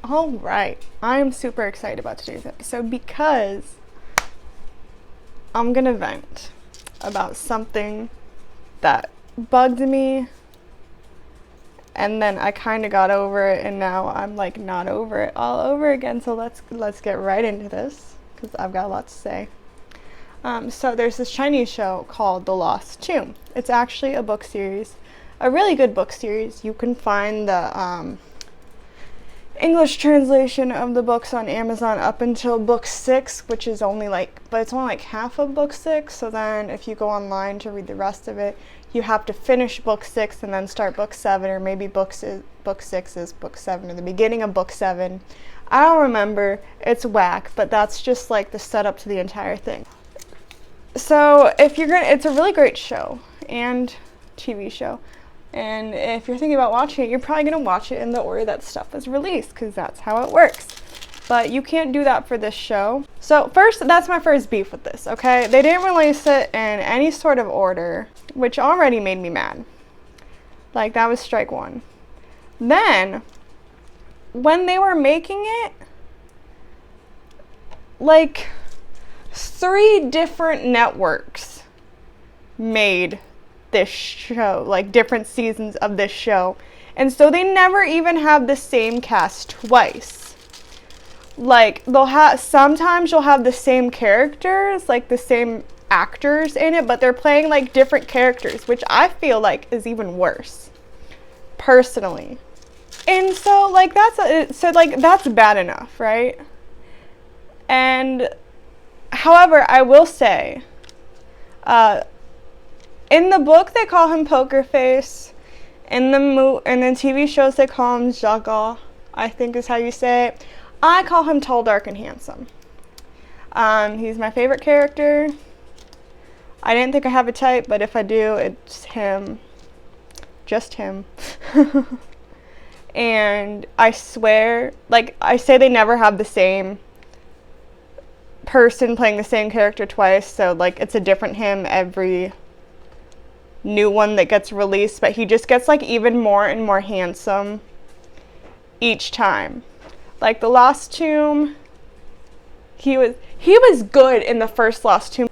All right, I am super excited about today's episode because I'm gonna vent about something that bugged me, and then I kind of got over it, and now I'm like not over it all over again. So let's get right into this because I've got a lot to say. So there's this Chinese show called The Lost Tomb. It's actually a book series, a really good book series. You can find the English translation of the books on Amazon up until book 6, which is only but it's only like half of book 6. So then if you go online to read the rest of it, you have to finish book 6 and then start book 7, or maybe book 6 is book 7 or the beginning of book 7. I don't remember. It's whack, but that's just like the setup to the entire thing. So it's a really great show and TV show. And if you're thinking about watching it, you're probably going to watch it in the order that stuff is released, because that's how it works. But you can't do that for this show. So first, that's my first beef with this, okay? They didn't release it in any sort of order, which already made me mad. Like, that was strike one. Then, when they were making it, like, 3 different networks made this show, like different seasons of this show, and so they never even have the same cast twice. Like, sometimes you'll have the same characters, like the same actors in it, but they're playing like different characters, which I feel like is even worse personally. And so like that's bad enough, right? And however, I will say, in the book, they call him Poker Face. In the TV shows, they call him Jaga, I think is how you say it. I call him Tall, Dark, and Handsome. He's my favorite character. I didn't think I have a type, but if I do, it's him. Just him. And I swear, like, I say they never have the same person playing the same character twice, so, like, it's a different him every new one that gets released, but he just gets like even more and more handsome each time. Like the Lost Tomb, he was good in the first Lost Tomb.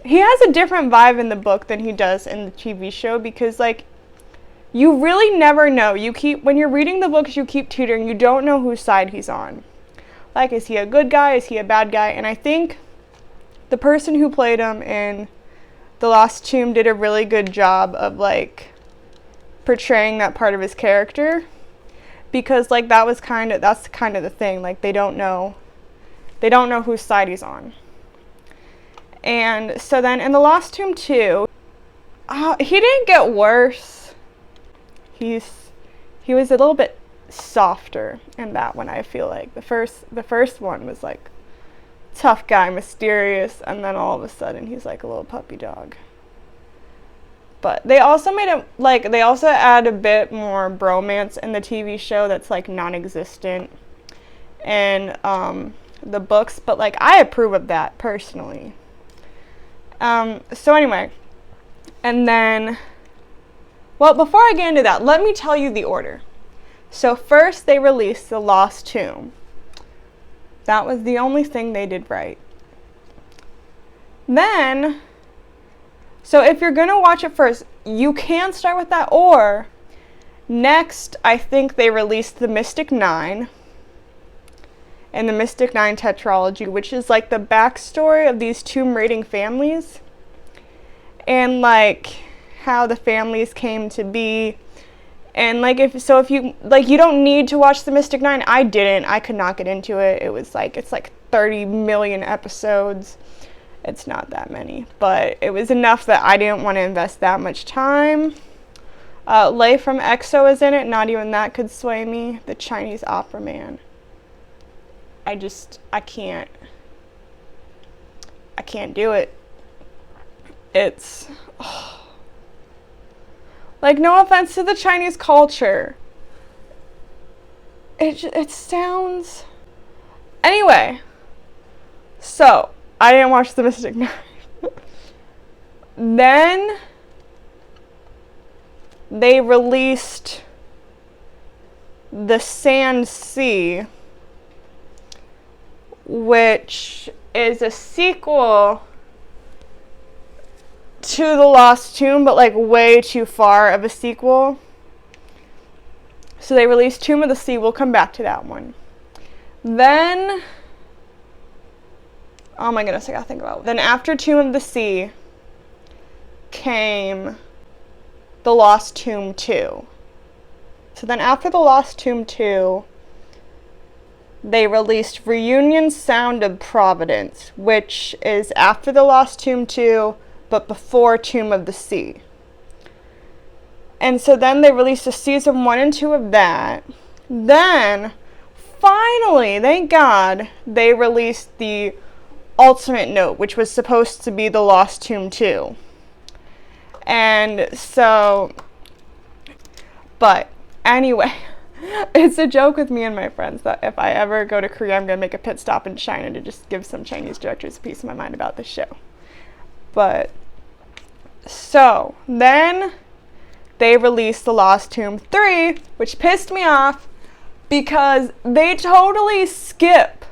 He has a different vibe in the book than he does in the TV show, because like you really never know. When you're reading the books, you keep teetering. You don't know whose side he's on. Like, is he a good guy? Is he a bad guy? And I think the person who played him in The Lost Tomb did a really good job of like portraying that part of his character, because like that's kind of the thing, like they don't know whose side he's on. And so then in The Lost Tomb 2, he didn't get worse. He was a little bit softer in that one. I feel like the first one was like tough guy, mysterious, and then all of a sudden he's like a little puppy dog. But they also add a bit more bromance in the TV show that's like non-existent in the books, but like I approve of that personally. So anyway, and then, well, before I get into that, let me tell you the order. So first they released The Lost Tomb. That was the only thing they did right. Then, so if you're going to watch it first, you can start with that, or next, I think they released The Mystic Nine and The Mystic Nine Tetralogy, which is like the backstory of these tomb raiding families and like how the families came to be. And like if you like, you don't need to watch The Mystic Nine. I didn't. I could not get into it. It's like 30 million episodes. It's not that many, but it was enough that I didn't want to invest that much time. Lei from EXO is in it. Not even that could sway me. The Chinese opera man. I can't do it. It's like, no offense to the Chinese culture. It sounds... Anyway, so I didn't watch The Mystic Nine. Then they released The Sand Sea, which is a sequel to The Lost Tomb, but like way too far of a sequel. So they released Tomb of the Sea. We'll come back to that one. Then, oh my goodness, I gotta think about it. Then after Tomb of the Sea came The Lost Tomb 2. So then after The Lost Tomb 2, they released Reunion Sound of Providence, which is after The Lost Tomb 2, but before Tomb of the Sea. And so then they released a season 1 and 2 of that. Then, finally, thank God, they released the Ultimate Note, which was supposed to be The Lost Tomb 2. And so, but anyway, it's a joke with me and my friends that if I ever go to Korea, I'm going to make a pit stop in China to just give some Chinese directors a piece of my mind about this show. But, so, then they released The Lost Tomb 3, which pissed me off because they totally skip,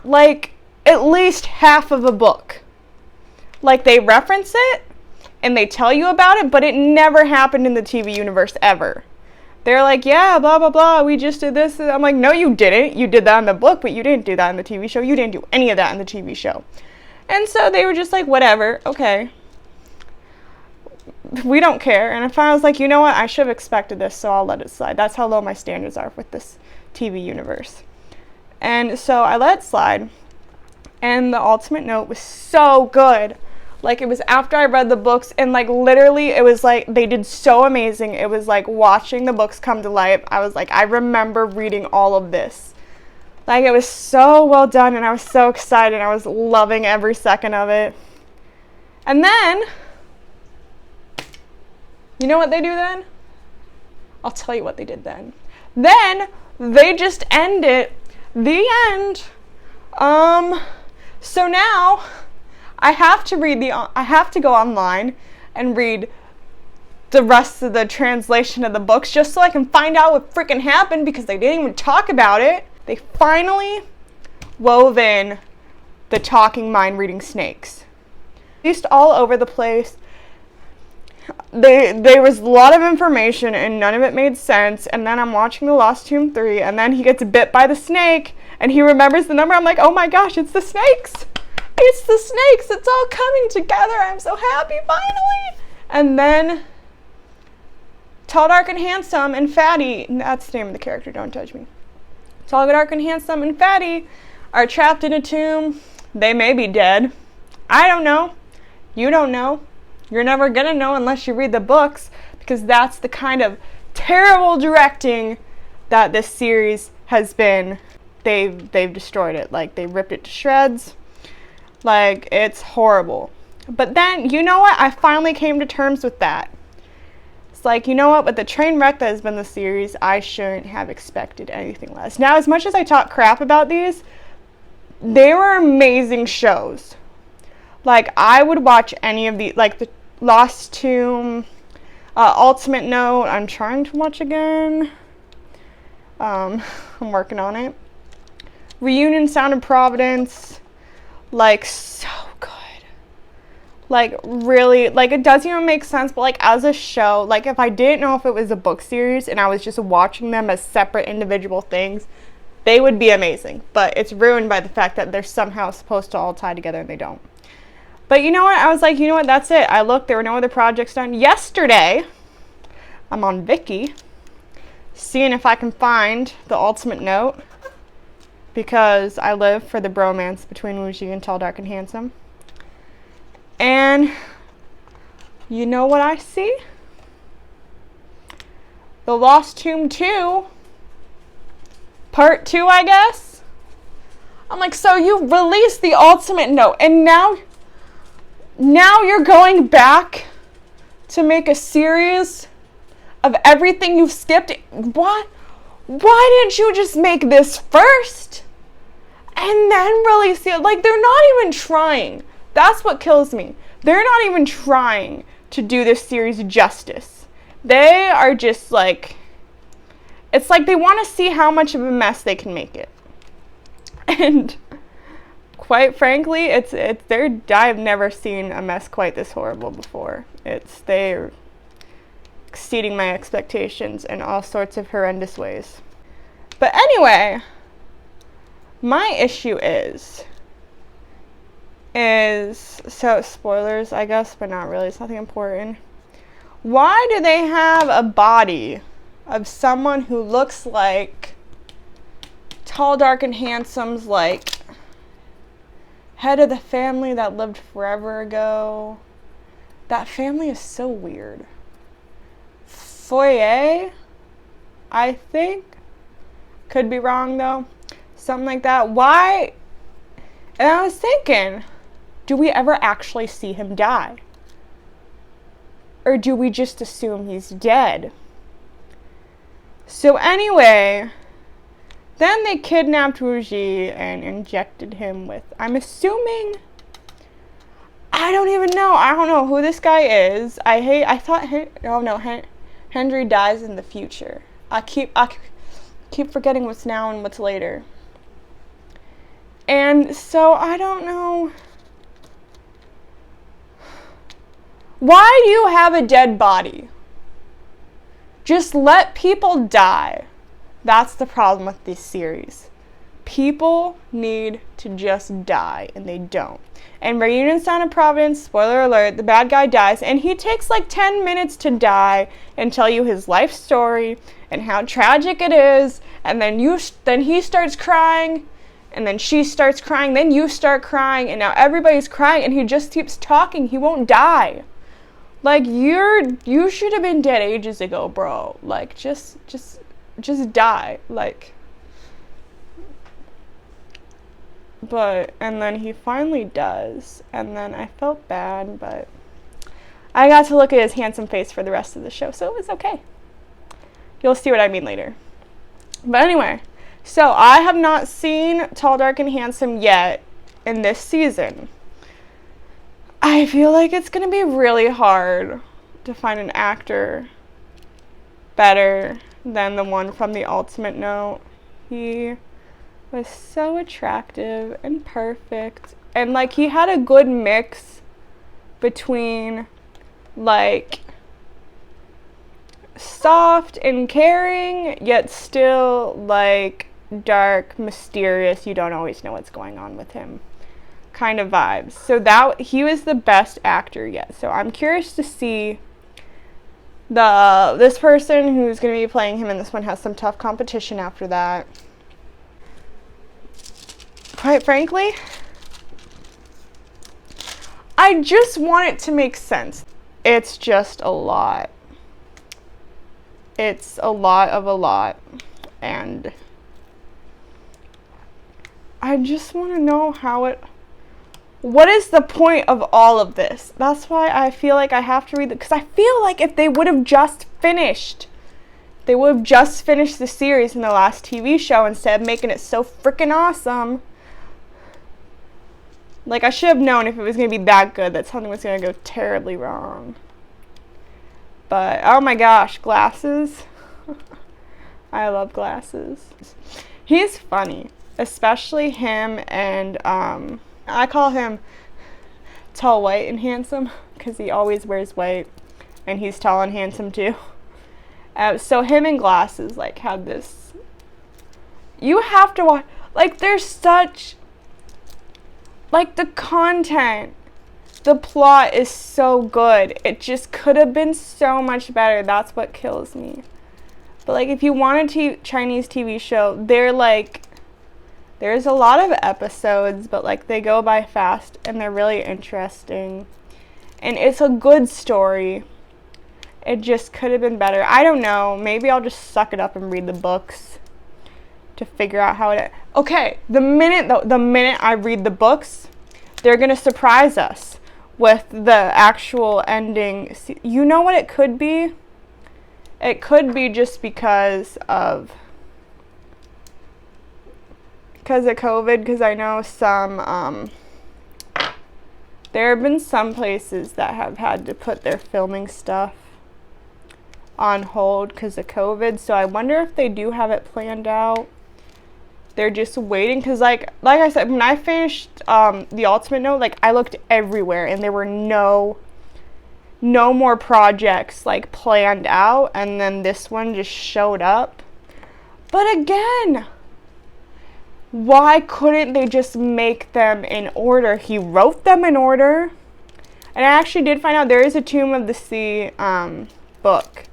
like, at least half of a book. Like, they reference it, and they tell you about it, but it never happened in the TV universe ever. They're like, yeah, blah, blah, blah, we just did this. I'm like, no, you didn't. You did that in the book, but you didn't do that in the TV show. You didn't do any of that in the TV show. And so they were just like, whatever, okay. We don't care. And if I was like, you know what, I should have expected this, so I'll let it slide. That's how low my standards are with this TV universe. And so I let it slide. And the Ultimate Note was so good. Like, it was after I read the books, and like literally it was like they did so amazing. It was like watching the books come to life. I was like, I remember reading all of this. Like, it was so well done, and I was so excited. I was loving every second of it. And then, you know what they do then? I'll tell you what they did then. Then they just end it. The end. So now I have to go online and read the rest of the translation of the books just so I can find out what freaking happened, because they didn't even talk about it. They finally wove in the talking mind reading snakes. Used all over the place. There was a lot of information and none of it made sense. And then I'm watching The Lost Tomb 3, and then he gets bit by the snake and he remembers the number. I'm like, oh my gosh, it's the snakes. It's the snakes. It's all coming together. I'm so happy finally. And then Tall, Dark, and Handsome and Fatty, that's the name of the character, don't judge me. Tall, Dark, and Handsome and Fatty are trapped in a tomb. They may be dead. I don't know. You don't know. You're never going to know unless you read the books, because that's the kind of terrible directing that this series has been. They've destroyed it. Like, they ripped it to shreds. Like, it's horrible. But then, you know what? I finally came to terms with that. It's like, you know what? With the train wreck that has been the series, I shouldn't have expected anything less. Now, as much as I talk crap about these, they were amazing shows. Like, I would watch any of the, like, the Lost Tomb, Ultimate Note, I'm trying to watch again. I'm working on it. Reunion Sound of Providence, like, so good. Like, really, like, it doesn't even make sense, but, like, as a show, like, if I didn't know if it was a book series and I was just watching them as separate individual things, they would be amazing. But it's ruined by the fact that they're somehow supposed to all tie together and they don't. But you know what? I was like, you know what? That's it. I looked. There were no other projects done. Yesterday, I'm on Viki, seeing if I can find the Ultimate Note, because I live for the bromance between Wuji and Tall, Dark, and Handsome. And you know what I see? The Lost Tomb 2, Part 2, I guess. I'm like, so you released the Ultimate Note, and now you're going back to make a series of everything you've skipped? What? Why didn't you just make this first and then release it? Like, they're not even trying. That's what kills me. They're not even trying to do this series justice. They are just like, it's like they want to see how much of a mess they can make it. And quite frankly, I've never seen a mess quite this horrible before. They're exceeding my expectations in all sorts of horrendous ways. But anyway, my issue is so spoilers, I guess, but not really. It's nothing important. Why do they have a body of someone who looks like Tall, Dark, and Handsome's like head of the family that lived forever ago? That family is so weird. Foyer, I think. Could be wrong though. Something like that. Why? And I was thinking, do we ever actually see him die? Or do we just assume he's dead? So anyway, then they kidnapped Wuji and injected him with, I'm assuming, I don't know who this guy is. Henry dies in the future. I keep forgetting what's now and what's later. And so I don't know. Why do you have a dead body? Just let people die. That's the problem with this series. People need to just die, and they don't. And Reunion Sound of Providence, spoiler alert, the bad guy dies, and he takes like 10 minutes to die and tell you his life story and how tragic it is, and then he starts crying, and then she starts crying, then you start crying, and now everybody's crying, and he just keeps talking. He won't die. Like, you should have been dead ages ago, bro. Like, just die. Like, and then he finally does, and then I felt bad, but I got to look at his handsome face for the rest of the show, so it was okay. You'll see what I mean later. But anyway, so I have not seen Tall, Dark, and Handsome yet in this season. I feel like it's going to be really hard to find an actor better than the one from The Ultimate Note. He was so attractive and perfect. And, like, he had a good mix between, like, soft and caring, yet still, like, dark, mysterious, you don't always know what's going on with him kind of vibes. So he was the best actor yet. So I'm curious to see this person who's going to be playing him in this one has some tough competition after that. Quite frankly, I just want it to make sense. It's just a lot. It's a lot of a lot. And I just want to know what is the point of all of this? That's why I feel like I have to read it, because I feel like if they would have just finished the series in the last TV show instead of making it so freaking awesome. Like, I should have known if it was going to be that good that something was going to go terribly wrong. But, oh my gosh, Glasses. I love Glasses. He's funny, especially him and, I call him Tall, White, and Handsome because he always wears white, and he's tall and handsome too. So him and Glasses, like, had this. You have to watch. Like, there's such. Like, the content, the plot is so good. It just could have been so much better. That's what kills me. But, like, if you want a Chinese TV show, there's a lot of episodes, but, like, they go by fast, and they're really interesting. And it's a good story. It just could have been better. I don't know. Maybe I'll just suck it up and read the books to figure out how it... Okay, the minute I read the books, they're going to surprise us with the actual ending. You know what it could be? It could be just because of COVID, because I know there have been some places that have had to put their filming stuff on hold because of COVID, so I wonder if they do have it planned out they're just waiting, because like I said, when I finished the Ultimate Note, like I looked everywhere and there were no more projects like planned out, and then this one just showed up. But again, why couldn't they just make them in order? He wrote them in order. And I actually did find out there is a Tomb of the Sea book.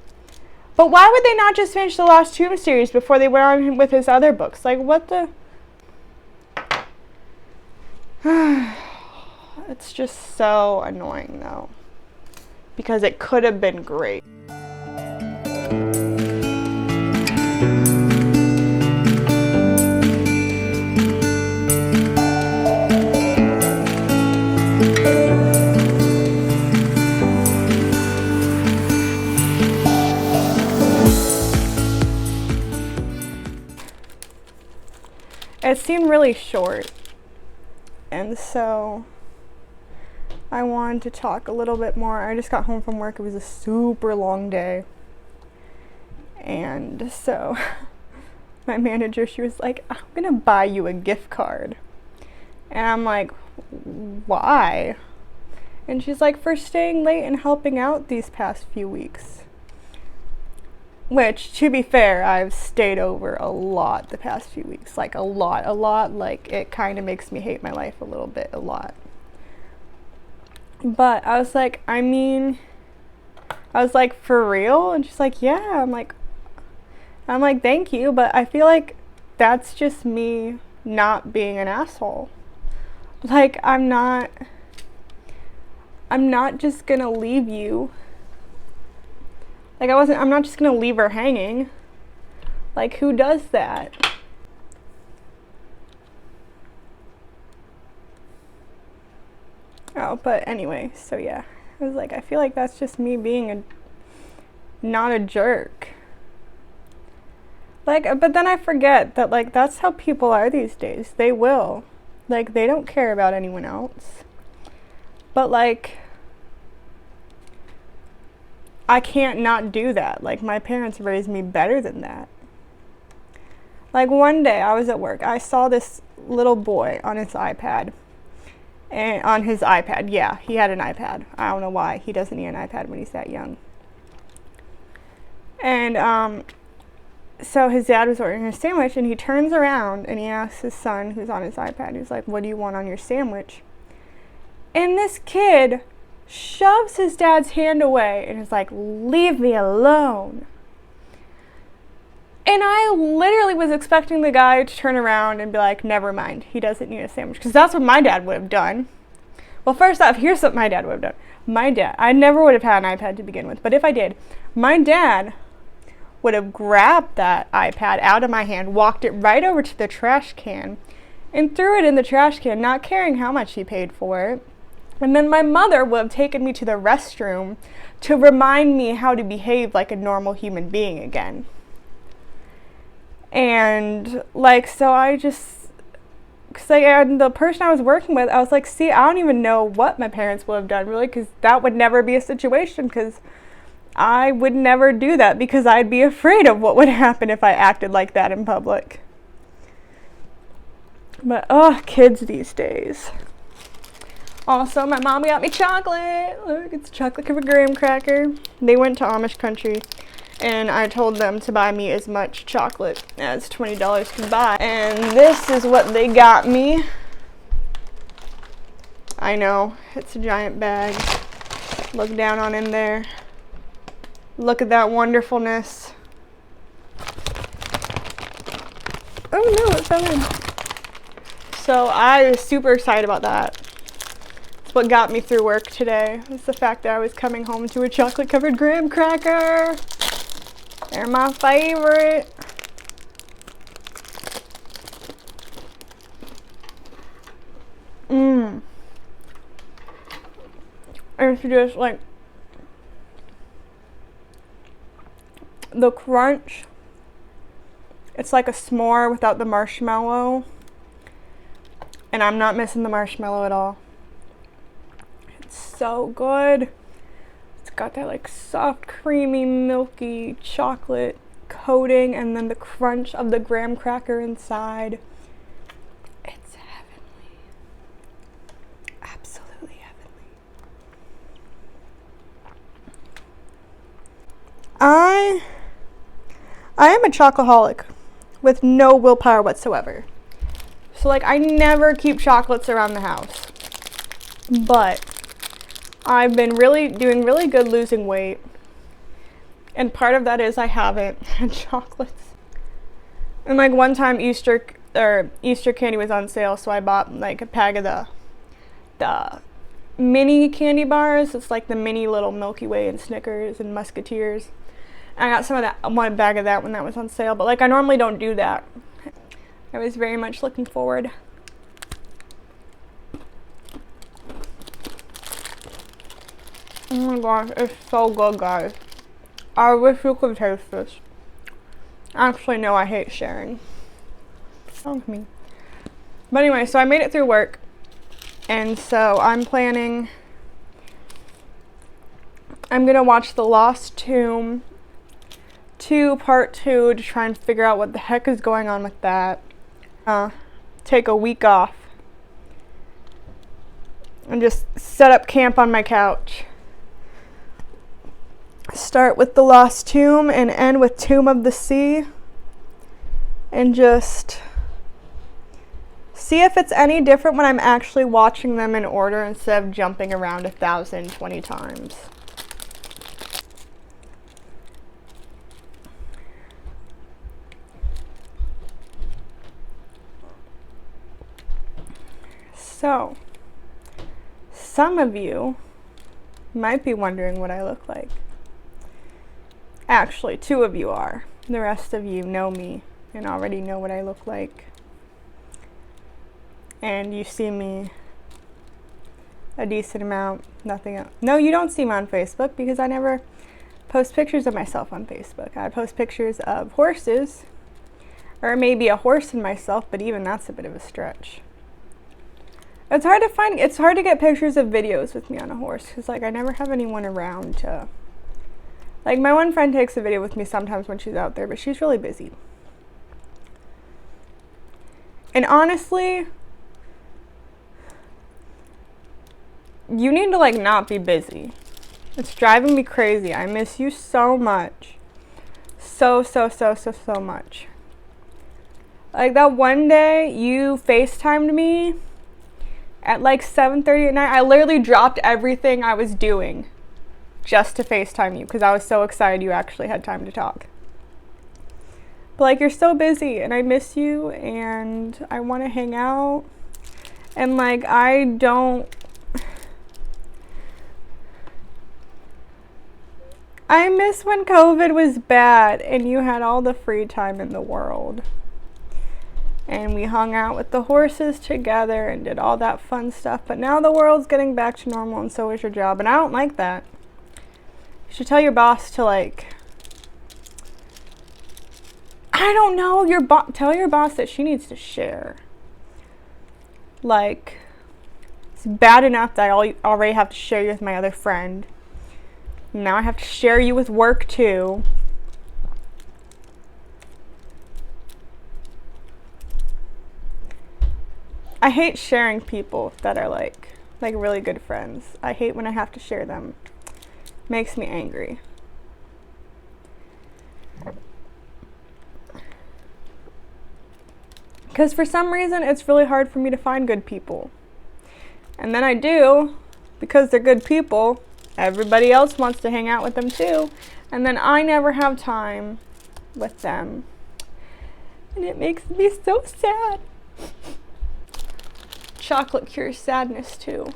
But why would they not just finish the Lost Tomb series before they went on with his other books? Like, what the... It's just so annoying, though. Because it could have been great. It seemed really short, and so I wanted to talk a little bit more. I just got home from work. It was a super long day, and so my manager, she was like, I'm gonna buy you a gift card. And I'm like, why? And she's like, for staying late and helping out these past few weeks. Which, to be fair, I've stayed over a lot the past few weeks. Like, a lot. Like, it kind of makes me hate my life a little bit, a lot. But I was like, for real? And she's like, yeah. I'm like, thank you, but I feel like that's just me not being an asshole. Like, I'm not just gonna leave you. Like, I'm not just gonna leave her hanging. Like, who does that? Oh, but anyway, so yeah. I was like, I feel like that's just me being not a jerk. Like, but then I forget that, like, that's how people are these days. They will. Like, they don't care about anyone else. But, like, I can't not do that. Like, my parents raised me better than that. Like, one day I was at work. I saw this little boy on his iPad. And on his iPad, yeah, he had an iPad. I don't know why. He doesn't need an iPad when he's that young. And so his dad was ordering a sandwich, and he turns around and he asks his son, who's on his iPad, he's like, what do you want on your sandwich? And this kid shoves his dad's hand away and is like, leave me alone. And I literally was expecting the guy to turn around and be like, never mind, he doesn't need a sandwich. Because that's what my dad would have done. Well, first off, here's what my dad would have done. My dad, I never would have had an iPad to begin with, but if I did, my dad would have grabbed that iPad out of my hand, walked it right over to the trash can, and threw it in the trash can, not caring how much he paid for it. And then my mother would have taken me to the restroom to remind me how to behave like a normal human being again. And, like, so I just, because the person I was working with, I was like, see, I don't even know what my parents would have done, really, because that would never be a situation, because I would never do that, because I'd be afraid of what would happen if I acted like that in public. But, kids these days. Also, my mom got me chocolate. Look, it's chocolate covered graham cracker. They went to Amish country, and I told them to buy me as much chocolate as $20 could buy. And this is what they got me. I know, it's a giant bag. Look down on in there. Look at that wonderfulness. Oh no, it fell in. So I was super excited about that. What got me through work today was the fact that I was coming home to a chocolate covered graham cracker. They're my favorite. It's just like the crunch. It's like a s'more without the marshmallow. And I'm not missing the marshmallow at all. So good. It's got that like soft, creamy, milky chocolate coating and then the crunch of the graham cracker inside. It's heavenly. Absolutely heavenly. I am a chocoholic with no willpower whatsoever. So like I never keep chocolates around the house. But I've been doing really good losing weight. And part of that is I haven't had chocolates. And like one time Easter candy was on sale, so I bought like a pack of the mini candy bars. It's like the mini little Milky Way and Snickers and Musketeers. And I got some of that, one bag of that when that was on sale. But like I normally don't do that. I was very much looking forward. Oh my gosh, it's so good, guys. I wish you could taste this. Actually, no, I hate sharing. Oh, me. But anyway, so I made it through work. And so I'm planning... I'm gonna watch The Lost Tomb 2, Part 2, to try and figure out what the heck is going on with that. Take a week off. And just set up camp on my couch. Start with The Lost Tomb and end with Tomb of the Sea. And just see if it's any different when I'm actually watching them in order instead of jumping around 1,020 times. So, some of you might be wondering what I look like. Actually, 2 of you are. The rest of you know me and already know what I look like. And you see me a decent amount, nothing else. No, you don't see me on Facebook because I never post pictures of myself on Facebook. I post pictures of horses, or maybe a horse and myself, but even that's a bit of a stretch. It's hard to get pictures of videos with me on a horse because like I never have anyone around to... Like, my one friend takes a video with me sometimes when she's out there, but she's really busy. And honestly, you need to, like, not be busy. It's driving me crazy. I miss you so much. So much. Like, that one day you FaceTimed me at, like, 7:30 at night. I literally dropped everything I was doing just to FaceTime you because I was so excited you actually had time to talk. But like, you're so busy and I miss you and I want to hang out. And like, I miss when COVID was bad and you had all the free time in the world. And we hung out with the horses together and did all that fun stuff. But now the world's getting back to normal and so is your job. And I don't like that. You should tell your boss to like, I don't know, tell your boss that she needs to share. Like, it's bad enough that I already have to share you with my other friend. Now I have to share you with work too. I hate sharing people that are like really good friends. I hate when I have to share them. Makes me angry. Because for some reason, it's really hard for me to find good people. And then I do, because they're good people, everybody else wants to hang out with them too. And then I never have time with them. And it makes me so sad. Chocolate cures sadness too.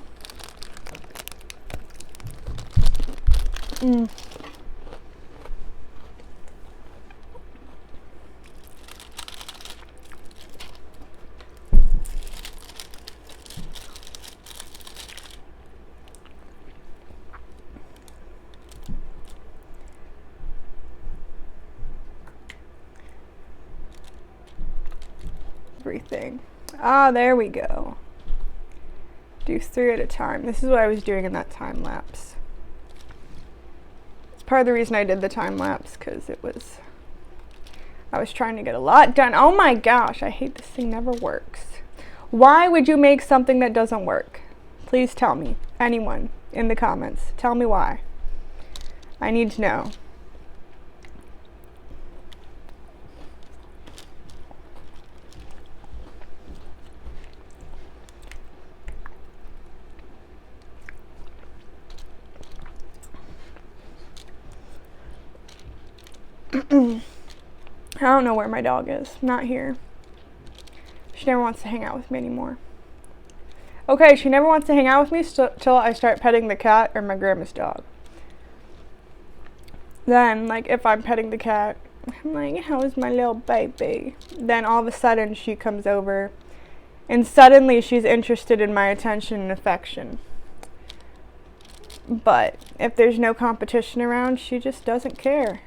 Everything. Ah, there we go. Do 3 at a time. This is what I was doing in that time lapse. It's part of the reason I did the time lapse, because it was I was trying to get a lot done. Oh my gosh, I hate this thing never works. Why would you make something that doesn't work? Please tell me. Anyone in the comments. Tell me why. I need to know. I don't know where my dog is. Not here. She never wants to hang out with me anymore. Okay, she never wants to hang out with me till I start petting the cat or my grandma's dog. Then, like, if I'm petting the cat, I'm like, how is my little baby? Then all of a sudden she comes over and suddenly she's interested in my attention and affection. But if there's no competition around, she just doesn't care.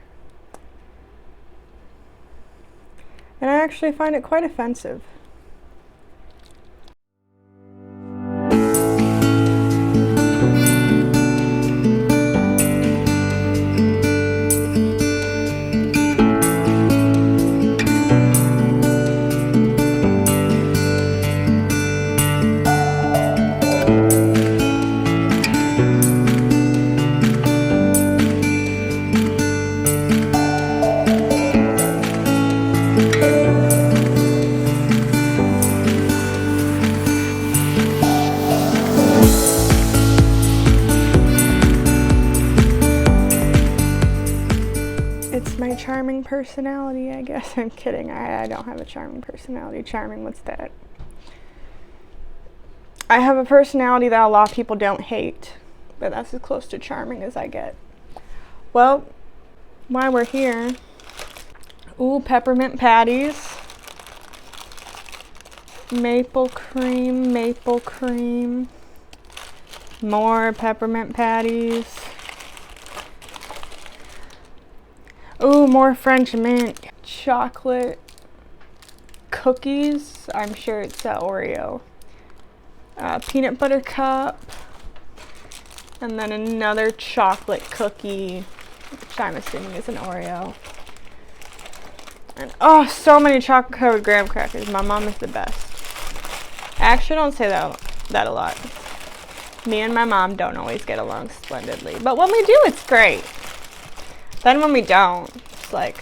And I actually find it quite offensive. My charming personality, I guess. I'm kidding. I don't have a charming personality. Charming, what's that? I have a personality that a lot of people don't hate, but that's as close to charming as I get. Well, while we're here, ooh, peppermint patties. Maple cream. More peppermint patties. Ooh, more French mint. Chocolate cookies. I'm sure it's that Oreo. Peanut butter cup. And then another chocolate cookie, which I'm assuming is an Oreo. And oh, so many chocolate covered graham crackers. My mom is the best. I actually don't say that a lot. Me and my mom don't always get along splendidly. But when we do, it's great. Then when we don't, it's like,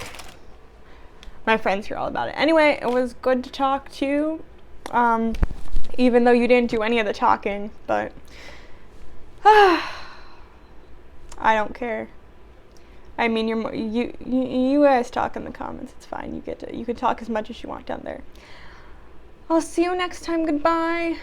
my friends hear all about it. Anyway, it was good to talk to you, even though you didn't do any of the talking, but I don't care. I mean, you guys talk in the comments. It's fine. You can talk as much as you want down there. I'll see you next time. Goodbye.